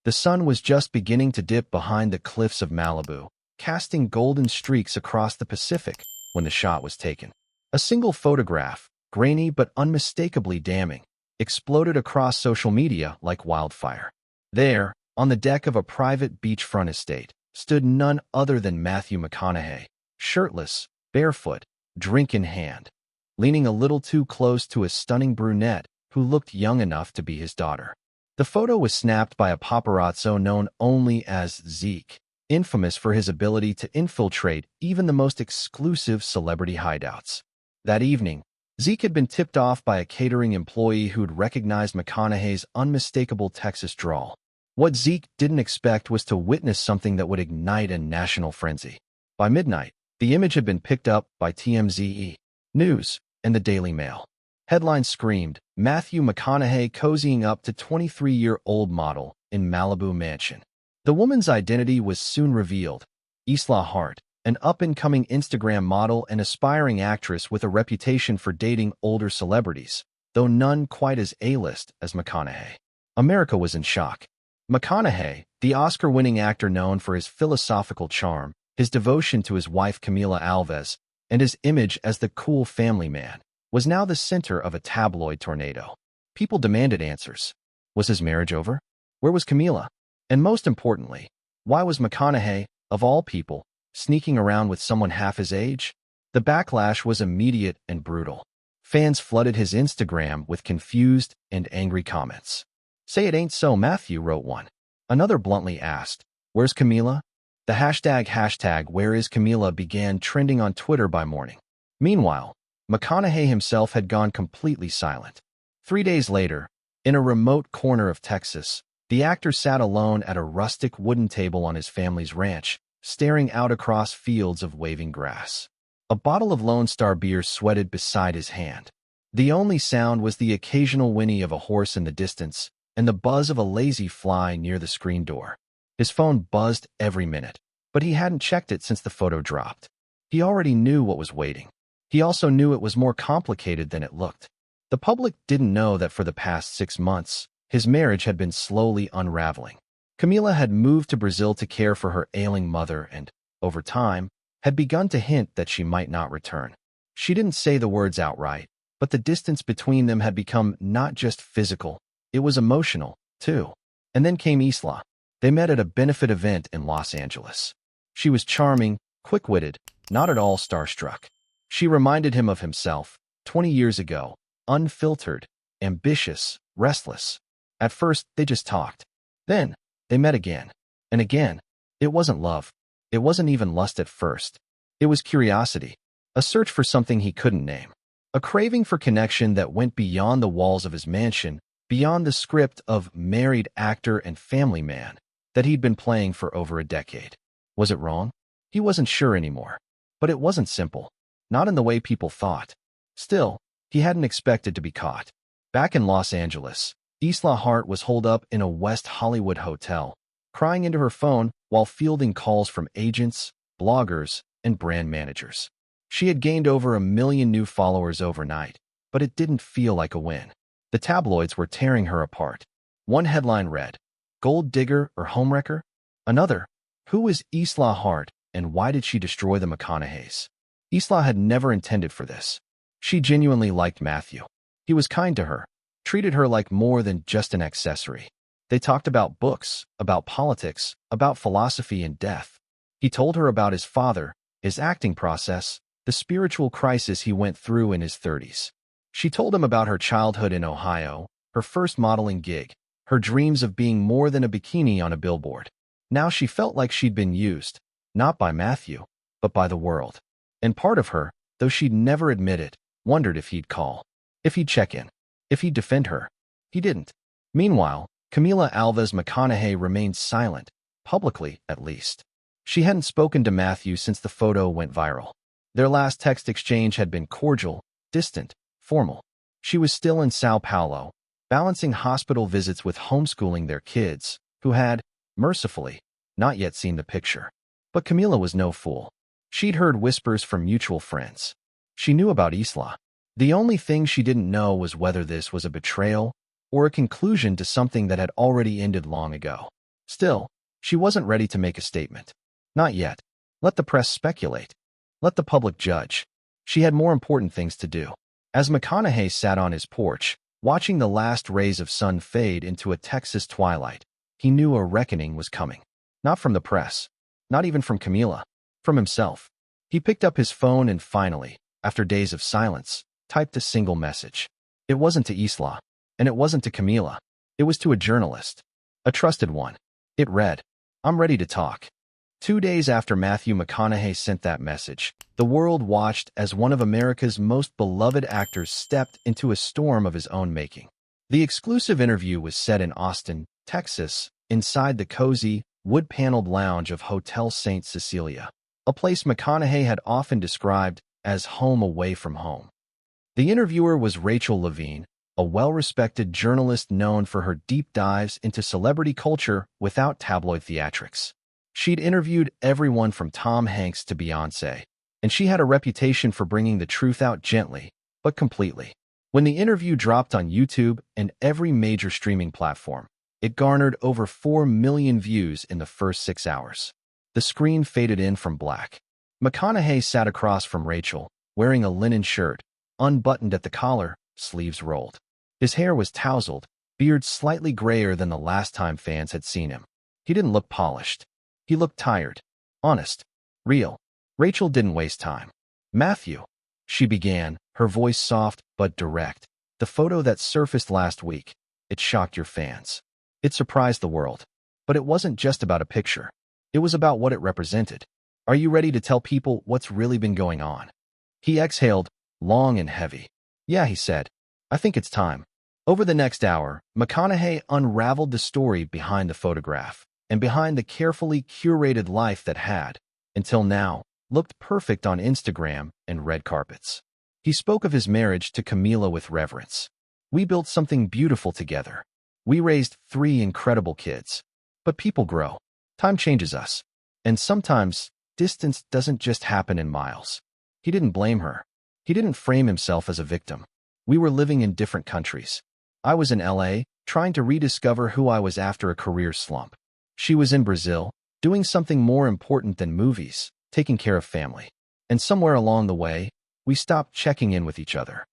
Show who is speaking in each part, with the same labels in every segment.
Speaker 1: The sun was just beginning to dip behind the cliffs of Malibu, casting golden streaks across the Pacific when the shot was taken. A single photograph, grainy but unmistakably damning, exploded across social media like wildfire. There, on the deck of a private beachfront estate, stood none other than Matthew McConaughey, shirtless, barefoot, drink in hand, leaning a little too close to a stunning brunette who looked young enough to be his daughter. The photo was snapped by a paparazzo known only as Zeke, infamous for his ability to infiltrate even the most exclusive celebrity hideouts. That evening, Zeke had been tipped off by a catering employee who'd recognized McConaughey's unmistakable Texas drawl. What Zeke didn't expect was to witness something that would ignite a national frenzy. By midnight, the image had been picked up by TMZ, News, and the Daily Mail. Headlines screamed, "Matthew McConaughey cozying up to 23-year-old model in Malibu mansion." The woman's identity was soon revealed: Isla Hart, an up-and-coming Instagram model and aspiring actress with a reputation for dating older celebrities, though none quite as A-list as McConaughey. America was in shock. McConaughey, the Oscar-winning actor known for his philosophical charm, his devotion to his wife Camila Alves, and his image as the cool family man, was now the center of a tabloid tornado. People demanded answers. Was his marriage over? Where was Camila? And most importantly, why was McConaughey, of all people, sneaking around with someone half his age? The backlash was immediate and brutal. Fans flooded his Instagram with confused and angry comments. "Say it ain't so," Matthew wrote one. Another bluntly asked, "Where's Camila?" The hashtag "Where is Camila" began trending on Twitter by morning. Meanwhile, McConaughey himself had gone completely silent. 3 days later, in a remote corner of Texas, the actor sat alone at a rustic wooden table on his family's ranch, staring out across fields of waving grass. A bottle of Lone Star beer sweated beside his hand. The only sound was the occasional whinny of a horse in the distance and the buzz of a lazy fly near the screen door. His phone buzzed every minute, but he hadn't checked it since the photo dropped. He already knew what was waiting. He also knew it was more complicated than it looked. The public didn't know that for the past 6 months, his marriage had been slowly unraveling. Camila had moved to Brazil to care for her ailing mother and, over time, had begun to hint that she might not return. She didn't say the words outright, but the distance between them had become not just physical, it was emotional, too. And then came Isla. They met at a benefit event in Los Angeles. She was charming, quick-witted, not at all starstruck. She reminded him of himself, 20 years ago, unfiltered, ambitious, restless. At first, they just talked. Then, they met again. And again. It wasn't love. It wasn't even lust at first. It was curiosity. A search for something he couldn't name. A craving for connection that went beyond the walls of his mansion, beyond the script of married actor and family man that he'd been playing for over a decade. Was it wrong? He wasn't sure anymore. But it wasn't simple. Not in the way people thought. Still, he hadn't expected to be caught. Back in Los Angeles, Isla Hart was holed up in a West Hollywood hotel, crying into her phone while fielding calls from agents, bloggers, and brand managers. She had gained over 1 million new followers overnight, but it didn't feel like a win. The tabloids were tearing her apart. One headline read, "Gold digger or homewrecker?" Another, "Who was Isla Hart and why did she destroy the McConaughey's?" Isla had never intended for this. She genuinely liked Matthew. He was kind to her, treated her like more than just an accessory. They talked about books, about politics, about philosophy and death. He told her about his father, his acting process, the spiritual crisis he went through in his 30s. She told him about her childhood in Ohio, her first modeling gig, her dreams of being more than a bikini on a billboard. Now she felt like she'd been used, not by Matthew, but by the world. And part of her, though she'd never admit it, wondered if he'd call, if he'd check in, if he'd defend her. He didn't. Meanwhile, Camila Alves McConaughey remained silent, publicly at least. She hadn't spoken to Matthew since the photo went viral. Their last text exchange had been cordial, distant, formal. She was still in Sao Paulo, balancing hospital visits with homeschooling their kids, who had, mercifully, not yet seen the picture. But Camila was no fool. She'd heard whispers from mutual friends. She knew about Isla. The only thing she didn't know was whether this was a betrayal or a conclusion to something that had already ended long ago. Still, she wasn't ready to make a statement. Not yet. Let the press speculate. Let the public judge. She had more important things to do. As McConaughey sat on his porch, watching the last rays of sun fade into a Texas twilight, he knew a reckoning was coming. Not from the press. Not even from Camila. From himself. He picked up his phone and finally, after days of silence, typed a single message. It wasn't to Isla. And it wasn't to Camila. It was to a journalist. A trusted one. It read, "I'm ready to talk." 2 days after Matthew McConaughey sent that message, the world watched as one of America's most beloved actors stepped into a storm of his own making. The exclusive interview was set in Austin, Texas, inside the cozy, wood-paneled lounge of Hotel St. Cecilia, a place McConaughey had often described as home away from home. The interviewer was Rachel Levine, a well-respected journalist known for her deep dives into celebrity culture without tabloid theatrics. She'd interviewed everyone from Tom Hanks to Beyoncé, and she had a reputation for bringing the truth out gently, but completely. When the interview dropped on YouTube and every major streaming platform, it garnered over 4 million views in the first 6 hours. The screen faded in from black. McConaughey sat across from Rachel, wearing a linen shirt, unbuttoned at the collar, sleeves rolled. His hair was tousled, beard slightly grayer than the last time fans had seen him. He didn't look polished. He looked tired, honest, real. Rachel didn't waste time. "Matthew," she began, her voice soft but direct. "The photo that surfaced last week, it shocked your fans. It surprised the world. But it wasn't just about a picture. It was about what it represented. Are you ready to tell people what's really been going on?" He exhaled, long and heavy. "Yeah," he said. "I think it's time." Over the next hour, McConaughey unraveled the story behind the photograph and behind the carefully curated life that had, until now, looked perfect on Instagram and red carpets. He spoke of his marriage to Camila with reverence. "We built something beautiful together. We raised 3 incredible kids. But people grow. Time changes us. And sometimes, distance doesn't just happen in miles." He didn't blame her. He didn't frame himself as a victim. We were living in different countries. I was in LA, trying to rediscover who I was after a career slump. She was in Brazil, doing something more important than movies, taking care of family. And somewhere along the way, we stopped checking in with each other.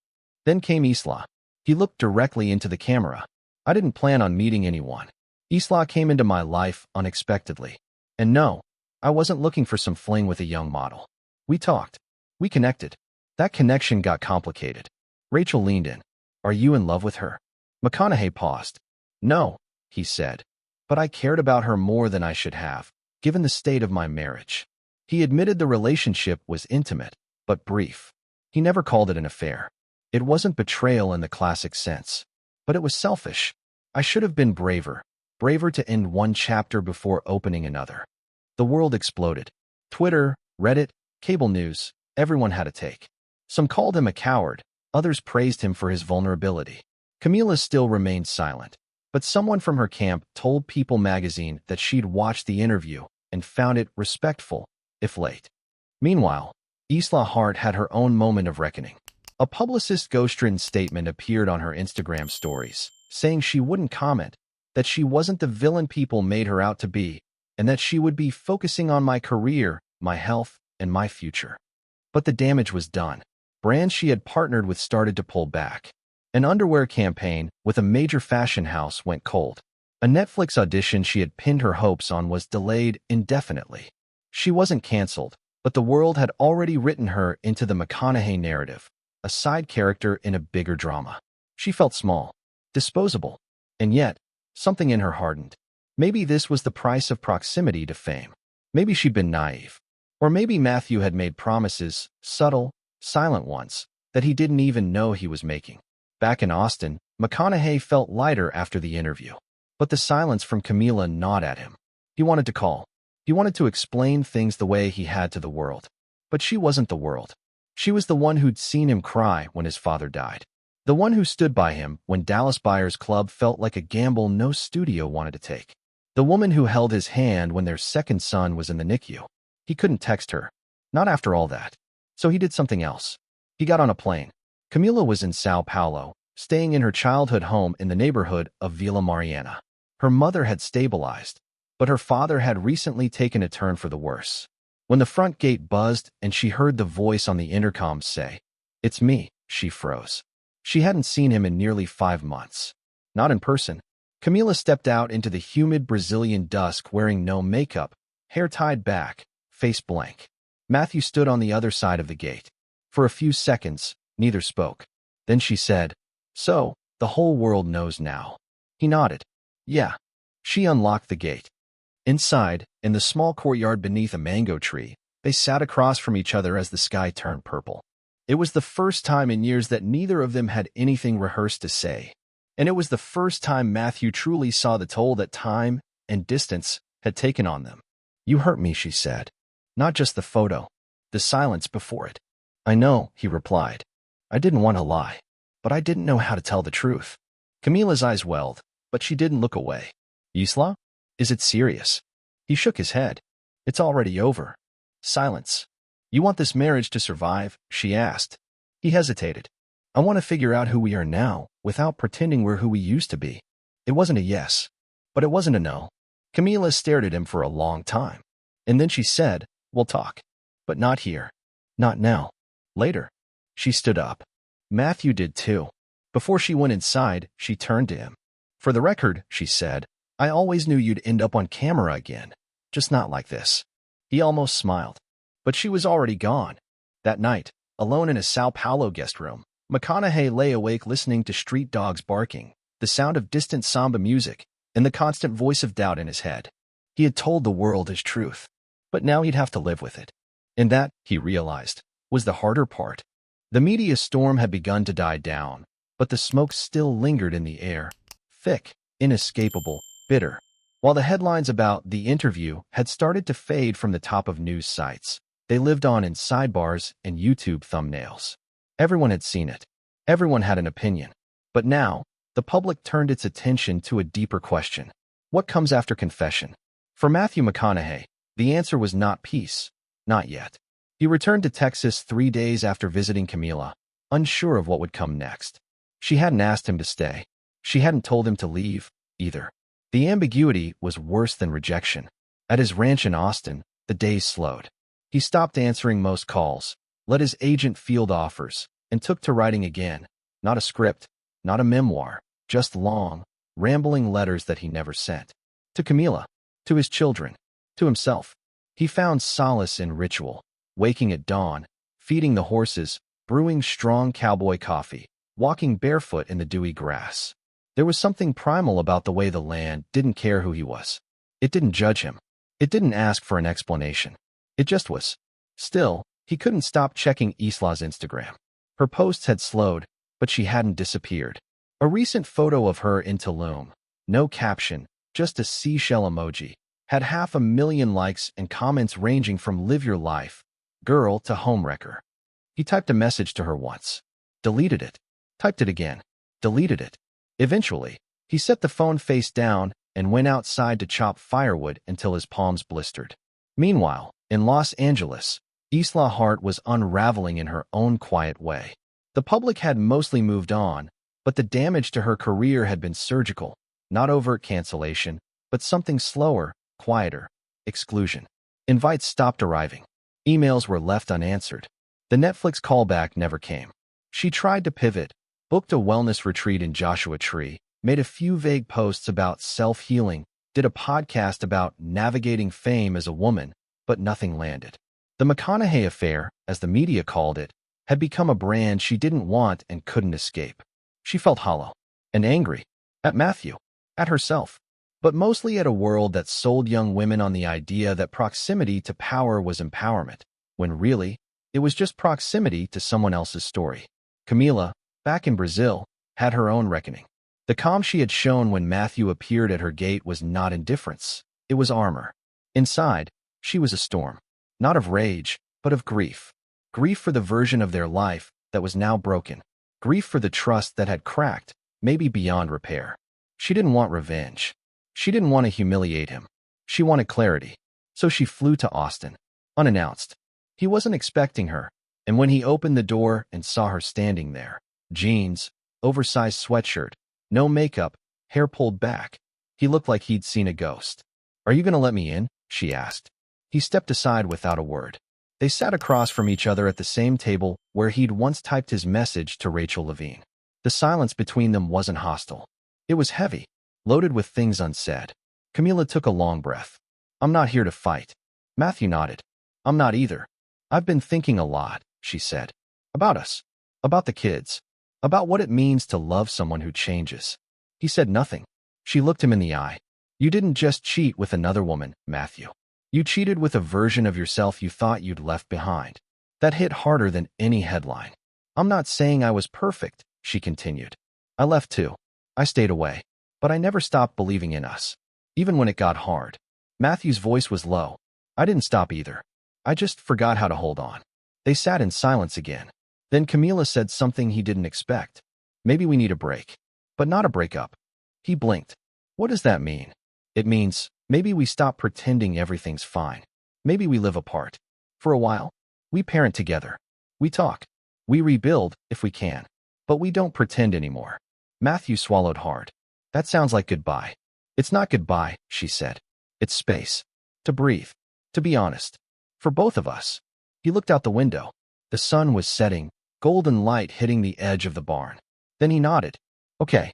Speaker 1: Then came Isla. He looked directly into the camera. "I didn't plan on meeting anyone. Isla came into my life unexpectedly. And no, I wasn't looking for some fling with a young model. We talked. We connected. That connection got complicated." Rachel leaned in. "Are you in love with her?" McConaughey paused. "No," he said. "But I cared about her more than I should have, given the state of my marriage." He admitted the relationship was intimate, but brief. He never called it an affair. It wasn't betrayal in the classic sense. But it was selfish. "I should have been braver. Braver to end one chapter before opening another." The world exploded. Twitter, Reddit, cable news, everyone had a take. Some called him a coward. Others praised him for his vulnerability. Camila still remained silent, but someone from her camp told People magazine that she'd watched the interview and found it respectful, if late. Meanwhile, Isla Hart had her own moment of reckoning. A publicist's ghostwritten statement appeared on her Instagram stories, saying she wouldn't comment, that she wasn't the villain people made her out to be, and that she would be focusing on my career, my health, and my future. But the damage was done. Brands she had partnered with started to pull back. An underwear campaign with a major fashion house went cold. A Netflix audition she had pinned her hopes on was delayed indefinitely. She wasn't canceled, but the world had already written her into the McConaughey narrative, a side character in a bigger drama. She felt small, disposable, and yet, something in her hardened. Maybe this was the price of proximity to fame. Maybe she'd been naive. Or maybe Matthew had made promises, subtle, silent ones, that he didn't even know he was making. Back in Austin, McConaughey felt lighter after the interview. But the silence from Camila gnawed at him. He wanted to call. He wanted to explain things the way he had to the world. But she wasn't the world. She was the one who'd seen him cry when his father died. The one who stood by him when Dallas Buyers Club felt like a gamble no studio wanted to take. The woman who held his hand when their second son was in the NICU. He couldn't text her. Not after all that. So he did something else. He got on a plane. Camila was in Sao Paulo, staying in her childhood home in the neighborhood of Vila Mariana. Her mother had stabilized, but her father had recently taken a turn for the worse. When the front gate buzzed and she heard the voice on the intercom say, "It's me," she froze. She hadn't seen him in nearly 5 months. Not in person. Camila stepped out into the humid Brazilian dusk wearing no makeup, hair tied back, face blank. Matthew stood on the other side of the gate. For a few seconds, neither spoke. Then she said, "So, the whole world knows now." He nodded. "Yeah." She unlocked the gate. Inside, in the small courtyard beneath a mango tree, they sat across from each other as the sky turned purple. It was the first time in years that neither of them had anything rehearsed to say. And it was the first time Matthew truly saw the toll that time and distance had taken on them. "You hurt me," she said. "Not just the photo, the silence before it." "I know," he replied. "I didn't want to lie, but I didn't know how to tell the truth." Camila's eyes welled, but she didn't look away. "Isla? Is it serious?" He shook his head. "It's already over." Silence. "You want this marriage to survive?" she asked. He hesitated. "I want to figure out who we are now, without pretending we're who we used to be." It wasn't a yes, but it wasn't a no. Camila stared at him for a long time. And then she said, "We'll talk. But not here. Not now. Later." She stood up. Matthew did too. Before she went inside, she turned to him. "For the record," she said, "I always knew you'd end up on camera again. Just not like this." He almost smiled. But she was already gone. That night, alone in a Sao Paulo guest room, McConaughey lay awake listening to street dogs barking, the sound of distant samba music, and the constant voice of doubt in his head. He had told the world his truth, but now he'd have to live with it. And that, he realized, was the harder part. The media storm had begun to die down, but the smoke still lingered in the air, thick, inescapable, bitter. While the headlines about the interview had started to fade from the top of news sites, they lived on in sidebars and YouTube thumbnails. Everyone had seen it. Everyone had an opinion. But now, the public turned its attention to a deeper question. What comes after confession? For Matthew McConaughey, the answer was not peace. Not yet. He returned to Texas 3 days after visiting Camila, unsure of what would come next. She hadn't asked him to stay. She hadn't told him to leave, either. The ambiguity was worse than rejection. At his ranch in Austin, the days slowed. He stopped answering most calls, let his agent field offers, and took to writing again. Not a script, not a memoir, just long, rambling letters that he never sent. To Camila, to his children, to himself. He found solace in ritual, waking at dawn, feeding the horses, brewing strong cowboy coffee, walking barefoot in the dewy grass. There was something primal about the way the land didn't care who he was. It didn't judge him. It didn't ask for an explanation. It just was. Still, he couldn't stop checking Isla's Instagram. Her posts had slowed, but she hadn't disappeared. A recent photo of her in Tulum, no caption, just a seashell emoji, had 500,000 likes and comments ranging from "live your life," "girl" to "homewrecker." He typed a message to her once, deleted it, typed it again, deleted it. Eventually, he set the phone face down and went outside to chop firewood until his palms blistered. Meanwhile, in Los Angeles, Isla Hart was unraveling in her own quiet way. The public had mostly moved on, but the damage to her career had been surgical, not overt cancellation, but something slower, quieter, exclusion. Invites stopped arriving. Emails were left unanswered. The Netflix callback never came. She tried to pivot, booked a wellness retreat in Joshua Tree, made a few vague posts about self-healing, did a podcast about navigating fame as a woman, but nothing landed. The McConaughey affair, as the media called it, had become a brand she didn't want and couldn't escape. She felt hollow and angry at Matthew, at herself, but mostly at a world that sold young women on the idea that proximity to power was empowerment, when really, it was just proximity to someone else's story. Camila, back in Brazil, had her own reckoning. The calm she had shown when Matthew appeared at her gate was not indifference. It was armor. Inside, she was a storm. Not of rage, but of grief. Grief for the version of their life that was now broken. Grief for the trust that had cracked, maybe beyond repair. She didn't want revenge. She didn't want to humiliate him. She wanted clarity. So she flew to Austin, unannounced. He wasn't expecting her, and when he opened the door and saw her standing there, jeans, oversized sweatshirt, no makeup, hair pulled back, he looked like he'd seen a ghost. "Are you going to let me in?" she asked. He stepped aside without a word. They sat across from each other at the same table where he'd once typed his message to Rachel Levine. The silence between them wasn't hostile. It was heavy, loaded with things unsaid. Camila took a long breath. "I'm not here to fight." Matthew nodded. "I'm not either. I've been thinking a lot," she said. "About us. About the kids. About what it means to love someone who changes." He said nothing. She looked him in the eye. "You didn't just cheat with another woman, Matthew. You cheated with a version of yourself you thought you'd left behind." That hit harder than any headline. "I'm not saying I was perfect," she continued. "I left too. I stayed away. But I never stopped believing in us. Even when it got hard." Matthew's voice was low. "I didn't stop either. I just forgot how to hold on." They sat in silence again. Then Camila said something he didn't expect. "Maybe we need a break. But not a breakup." He blinked. "What does that mean?" "It means maybe we stop pretending everything's fine. Maybe we live apart. For a while. We parent together. We talk. We rebuild, if we can. But we don't pretend anymore." Matthew swallowed hard. "That sounds like goodbye." "It's not goodbye," she said. "It's space. To breathe. To be honest. For both of us." He looked out the window. The sun was setting, golden light hitting the edge of the barn. Then he nodded. "Okay."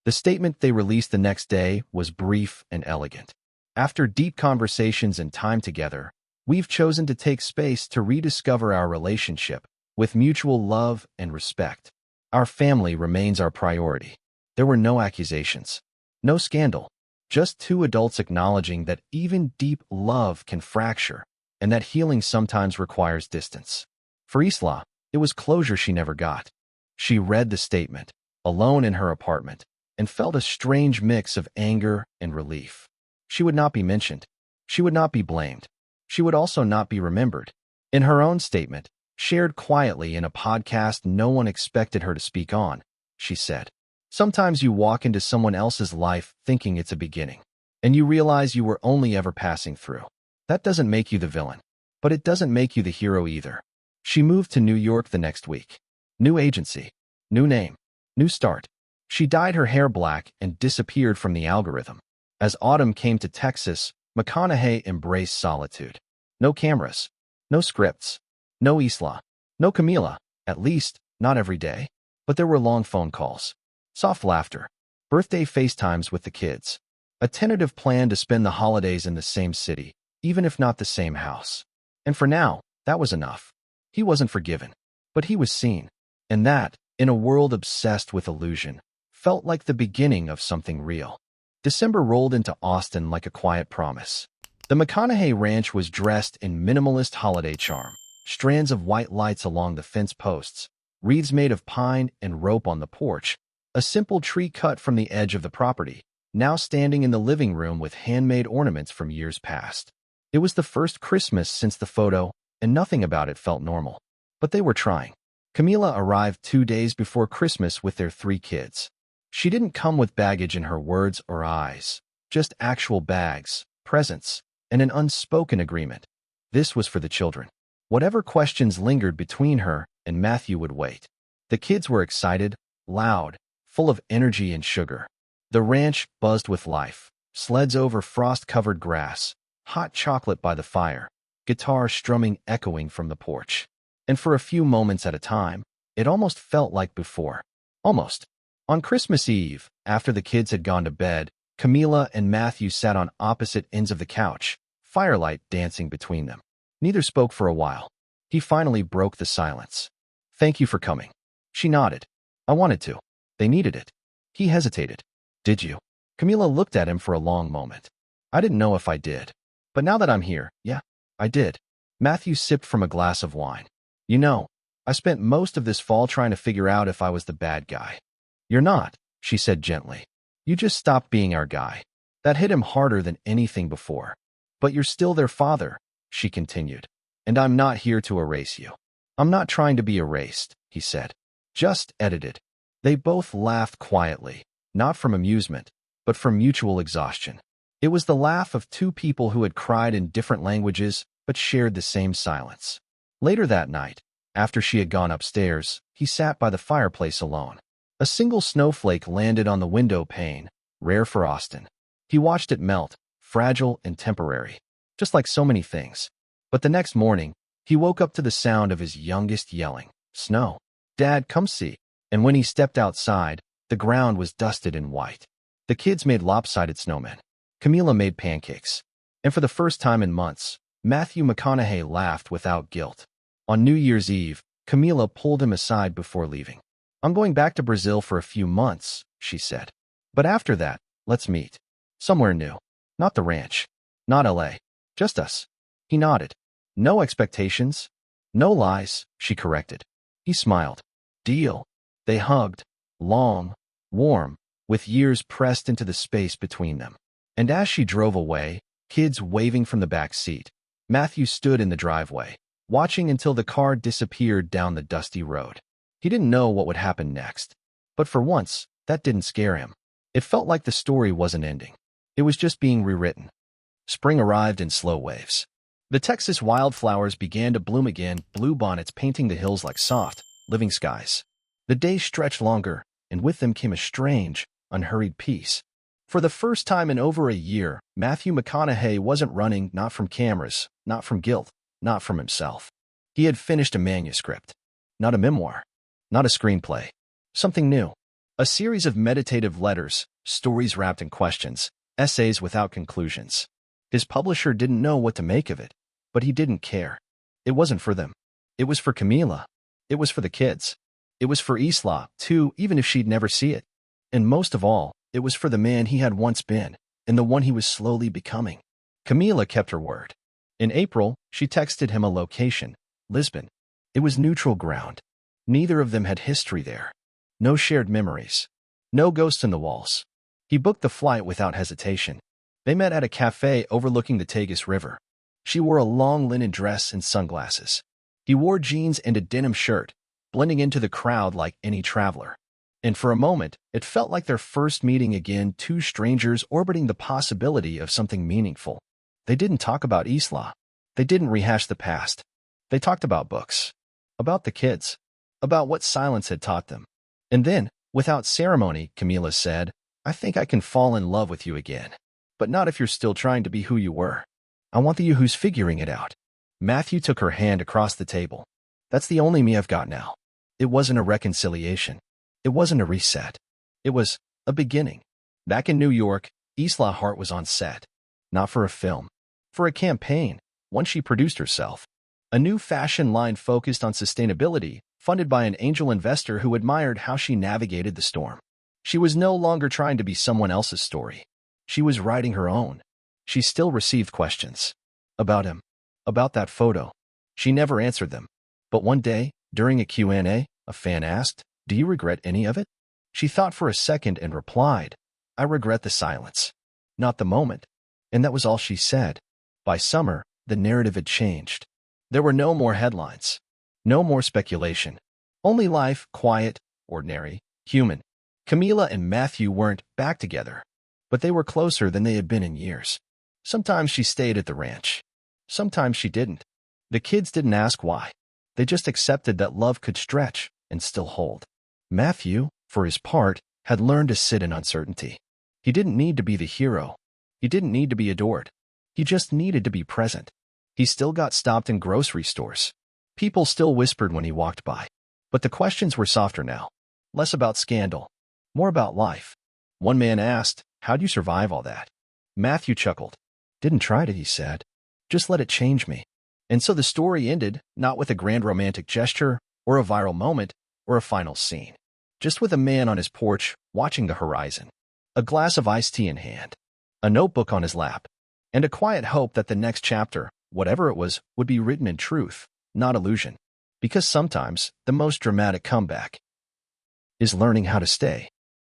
Speaker 1: The statement they released the next day was brief and elegant. "After deep conversations and time together, we've chosen to take space to rediscover our relationship with mutual love and respect. Our family remains our priority." There were no accusations. No scandal. Just two adults acknowledging that even deep love can fracture and that healing sometimes requires distance. For Isla, it was closure she never got. She read the statement, alone in her apartment, and felt a strange mix of anger and relief. She would not be mentioned. She would not be blamed. She would also not be remembered. In her own statement, shared quietly in a podcast no one expected her to speak on, she said, "Sometimes you walk into someone else's life thinking it's a beginning, and you realize you were only ever passing through. That doesn't make you the villain, but it doesn't make you the hero either." She moved to New York the next week. New agency. New name. New start. She dyed her hair black and disappeared from the algorithm. As autumn came to Texas, McConaughey embraced solitude. No cameras. No scripts. No Isla. No Camila. At least, not every day. But there were long phone calls. Soft laughter. Birthday FaceTimes with the kids. A tentative plan to spend the holidays in the same city, even if not the same house. And for now, that was enough. He wasn't forgiven. But he was seen. And that, in a world obsessed with illusion, felt like the beginning of something real. December rolled into Austin like a quiet promise. The McConaughey ranch was dressed in minimalist holiday charm. Strands of white lights along the fence posts, wreaths made of pine and rope on the porch, a simple tree cut from the edge of the property, now standing in the living room with handmade ornaments from years past. It was the first Christmas since the photo, and nothing about it felt normal. But they were trying. Camila arrived 2 days before Christmas with their 3 kids. She didn't come with baggage in her words or eyes, just actual bags, presents, and an unspoken agreement. This was for the children. Whatever questions lingered between her and Matthew would wait. The kids were excited, loud, full of energy and sugar. The ranch buzzed with life. Sleds over frost-covered grass, hot chocolate by the fire, guitar strumming echoing from the porch. And for a few moments at a time, it almost felt like before. Almost. On Christmas Eve, after the kids had gone to bed, Camila and Matthew sat on opposite ends of the couch, firelight dancing between them. Neither spoke for a while. He finally broke the silence. "Thank you for coming." She nodded. "I wanted to." They needed it. He hesitated. "Did you?" Camila looked at him for a long moment. "I didn't know if I did. But now that I'm here, yeah, I did." Matthew sipped from a glass of wine. "You know, I spent most of this fall trying to figure out if I was the bad guy." "You're not," she said gently. "You just stopped being our guy." That hit him harder than anything before. "But you're still their father," she continued. "And I'm not here to erase you." "I'm not trying to be erased," he said. "Just edited." They both laughed quietly, not from amusement, but from mutual exhaustion. It was the laugh of two people who had cried in different languages but shared the same silence. Later that night, after she had gone upstairs, he sat by the fireplace alone. A single snowflake landed on the window pane, rare for Austin. He watched it melt, fragile and temporary, just like so many things. But the next morning, he woke up to the sound of his youngest yelling, "Snow! Dad, come see!" And when he stepped outside, the ground was dusted in white. The kids made lopsided snowmen. Camila made pancakes. And for the first time in months, Matthew McConaughey laughed without guilt. On New Year's Eve, Camila pulled him aside before leaving. "I'm going back to Brazil for a few months," she said. "But after that, let's meet. Somewhere new. Not the ranch. Not LA. Just us." He nodded. "No expectations. No lies," she corrected. He smiled. "Deal." They hugged. Long, warm, with years pressed into the space between them. And as she drove away, kids waving from the back seat, Matthew stood in the driveway, watching until the car disappeared down the dusty road. He didn't know what would happen next. But for once, that didn't scare him. It felt like the story wasn't ending. It was just being rewritten. Spring arrived in slow waves. The Texas wildflowers began to bloom again, bluebonnets painting the hills like soft, living skies. The days stretched longer, and with them came a strange, unhurried peace. For the first time in over a year, Matthew McConaughey wasn't running, not from cameras, not from guilt, not from himself. He had finished a manuscript. Not a memoir. Not a screenplay. Something new. A series of meditative letters, stories wrapped in questions, essays without conclusions. His publisher didn't know what to make of it, but he didn't care. It wasn't for them. It was for Camila. It was for the kids. It was for Isla, too, even if she'd never see it. And most of all, it was for the man he had once been, and the one he was slowly becoming. Camila kept her word. In April, she texted him a location, Lisbon. It was neutral ground. Neither of them had history there. No shared memories. No ghosts in the walls. He booked the flight without hesitation. They met at a cafe overlooking the Tagus River. She wore a long linen dress and sunglasses. He wore jeans and a denim shirt, blending into the crowd like any traveler. And for a moment, it felt like their first meeting again, two strangers orbiting the possibility of something meaningful. They didn't talk about Isla. They didn't rehash the past. They talked about books. About the kids. About what silence had taught them. And then, without ceremony, Camila said, "I think I can fall in love with you again. But not if you're still trying to be who you were. I want the you who's figuring it out." Matthew took her hand across the table. "That's the only me I've got now." It wasn't a reconciliation. It wasn't a reset. It was a beginning. Back in New York, Isla Hart was on set. Not for a film. For a campaign, one she produced herself. A new fashion line focused on sustainability, funded by an angel investor who admired how she navigated the storm. She was no longer trying to be someone else's story. She was writing her own. She still received questions. About him. About that photo. She never answered them. But one day, during a Q&A, a fan asked, "Do you regret any of it?" She thought for a second and replied, "I regret the silence. Not the moment." And that was all she said. By summer, the narrative had changed. There were no more headlines. No more speculation. Only life, quiet, ordinary, human. Camila and Matthew weren't back together, but they were closer than they had been in years. Sometimes she stayed at the ranch. Sometimes she didn't. The kids didn't ask why. They just accepted that love could stretch and still hold. Matthew, for his part, had learned to sit in uncertainty. He didn't need to be the hero. He didn't need to be adored. He just needed to be present. He still got stopped in grocery stores. People still whispered when he walked by. But the questions were softer now. Less about scandal. More about life. One man asked, "How'd you survive all that?" Matthew chuckled. "Didn't try to," he said. "Just let it change me." And so the story ended, not with a grand romantic gesture, or a viral moment, or a final scene. Just with a man on his porch, watching the horizon. A glass of iced tea in hand. A notebook on his lap. And a quiet hope that the next chapter, whatever it was, would be written in truth, not illusion. Because sometimes, the most dramatic comeback is learning how to stay.